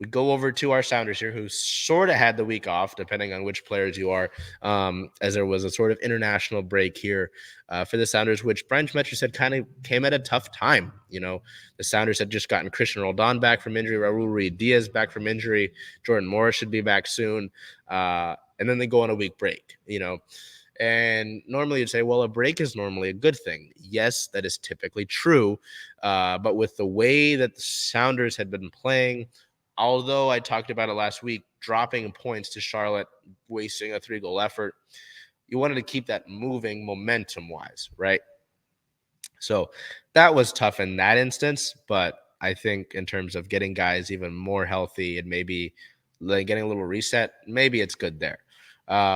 We go over to our Sounders here, who sort of had the week off, depending on which players you are, as there was a sort of international break here for the Sounders, which Brian Schmetzer said kind of came at a tough time. The Sounders had just gotten Christian Roldan back from injury, Raul Ruiz-Diaz back from injury, Jordan Morris should be back soon, and then they go on a week break, And normally you'd say, well, a break is normally a good thing. Yes, that is typically true. But with the way that the Sounders had been playing, although I talked about it last week, dropping points to Charlotte, wasting a 3-goal effort, you wanted to keep that moving momentum-wise, right? So that was tough in that instance, but I think in terms of getting guys even more healthy and maybe getting a little reset, maybe it's good there.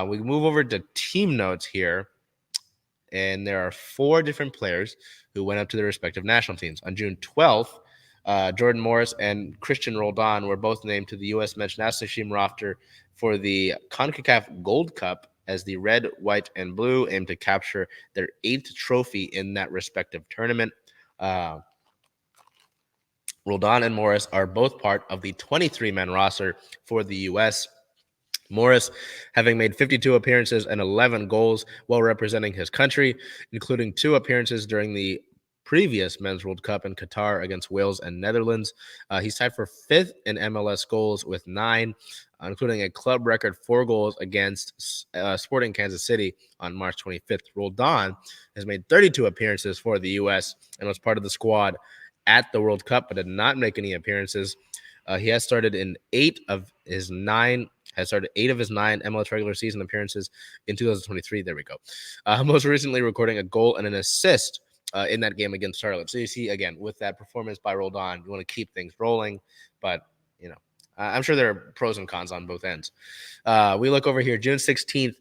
We move over to team notes here, and there are 4 different players who went up to their respective national teams. On June 12th, Jordan Morris and Christian Roldan were both named to the U.S. men's national team roster for the CONCACAF Gold Cup as the red, white, and blue aim to capture their 8th trophy in that respective tournament. Roldan and Morris are both part of the 23-man roster for the U.S. Morris, having made 52 appearances and 11 goals while representing his country, including 2 appearances during the previous Men's World Cup in Qatar against Wales and Netherlands. He's tied for 5th in MLS goals with 9, including a club record 4 goals against Sporting Kansas City on March 25th. Roldan has made 32 appearances for the U.S. and was part of the squad at the World Cup, but did not make any appearances. He has started in 8 of his 9 MLS regular season appearances in 2023. There we go. Most recently recording a goal and an assist in that game against Charlotte. So you see, again, with that performance by Roldan, you want to keep things rolling, but, I'm sure there are pros and cons on both ends. We look over here, June 16th,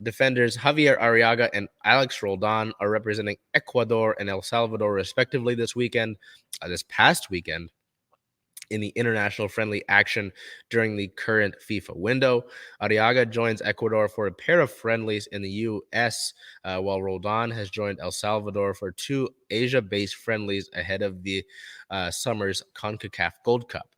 defenders Javier Arriaga and Alex Roldan are representing Ecuador and El Salvador, respectively, this past weekend, in the international friendly action during the current FIFA window. Arriaga joins Ecuador for a pair of friendlies in the U.S., while Roldan has joined El Salvador for 2 Asia-based friendlies ahead of the summer's CONCACAF Gold Cup.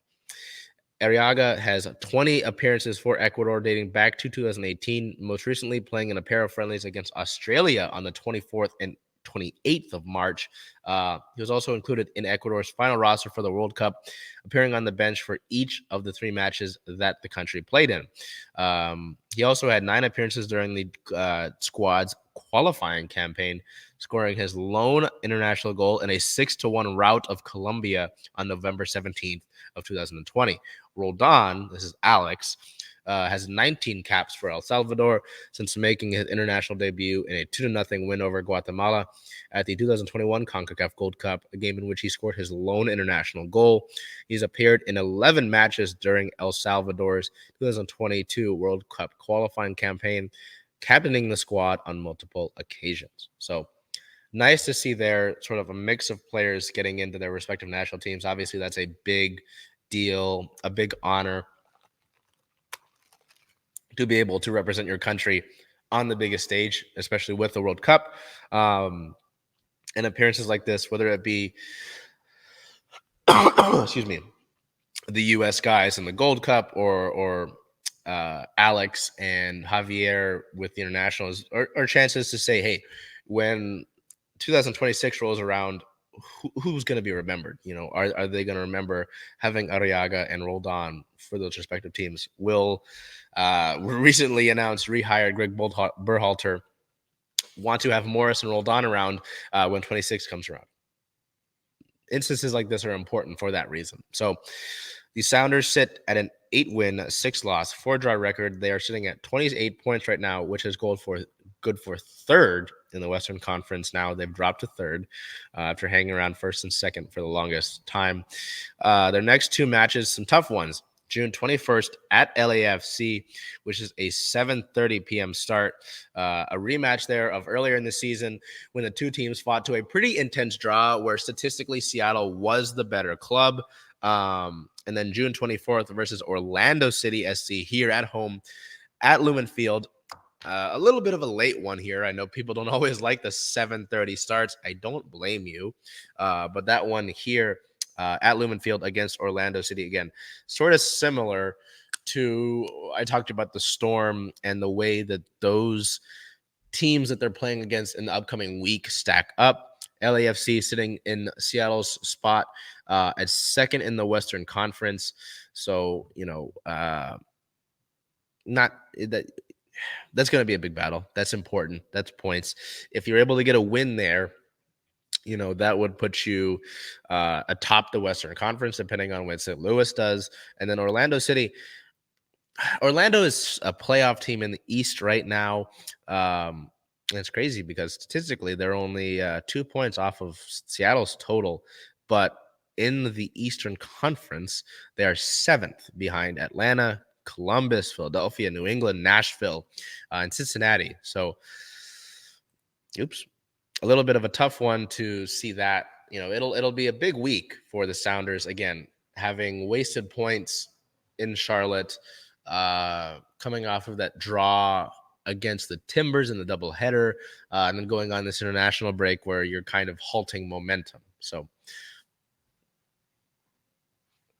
Arriaga has 20 appearances for Ecuador dating back to 2018, most recently playing in a pair of friendlies against Australia on the 24th and 28th of March. He was also included in Ecuador's final roster for the World Cup, appearing on the bench for each of the 3 matches that the country played in. He also had 9 appearances during the squad's qualifying campaign, scoring his lone international goal in a 6-1 rout of Colombia on November 17th of 2020. Roldan, this is Alex, has 19 caps for El Salvador since making his international debut in a 2-0 win over Guatemala at the 2021 CONCACAF Gold Cup, a game in which he scored his lone international goal. He's appeared in 11 matches during El Salvador's 2022 World Cup qualifying campaign, captaining the squad on multiple occasions. So nice to see there sort of a mix of players getting into their respective national teams. Obviously, that's a big deal, a big honor to be able to represent your country on the biggest stage, especially with the World Cup. And appearances like this, whether it be, excuse me, the U.S. guys in the Gold Cup or Alex and Javier with the internationals, are chances to say, hey, when 2026 rolls around, who's going to be remembered? Are they going to remember having Arriaga and Roldan for those respective teams? Will recently announced rehired Greg Berhalter want to have Morris and Roldan around when 26 comes around? Instances like this are important for that reason. So the Sounders sit at an 8-win, 6-loss, 4-draw record. They are sitting at 28 points right now, which is good for 3rd in the Western Conference. Now they've dropped to 3rd after hanging around 1st and 2nd for the longest time. Their next 2 matches, some tough ones. June 21st at LAFC, which is a 7:30 p.m. start. A rematch there of earlier in the season when the 2 teams fought to a pretty intense draw where statistically Seattle was the better club. And then June 24th versus Orlando City SC here at home at Lumen Field. A little bit of a late one here. I know people don't always like the 7:30 starts. I don't blame you. But that one here at Lumen Field against Orlando City. Again, sort of similar to I talked about the Storm and the way that those teams that they're playing against in the upcoming week stack up. LAFC sitting in Seattle's spot at second in the Western Conference. So, not that that's going to be a big battle. That's important. That's points. If you're able to get a win there, that would put you atop the Western Conference, depending on what St. Louis does. And then Orlando City. Orlando is a playoff team in the East right now. And it's crazy because statistically they're only 2 points off of Seattle's total. But in the Eastern Conference, they are 7th behind Atlanta, Columbus, Philadelphia, New England, Nashville, and Cincinnati. So, a little bit of a tough one to see that. It'll be a big week for the Sounders. Again, having wasted points in Charlotte, coming off of that draw against the Timbers in the doubleheader, and then going on this international break where you're kind of halting momentum. So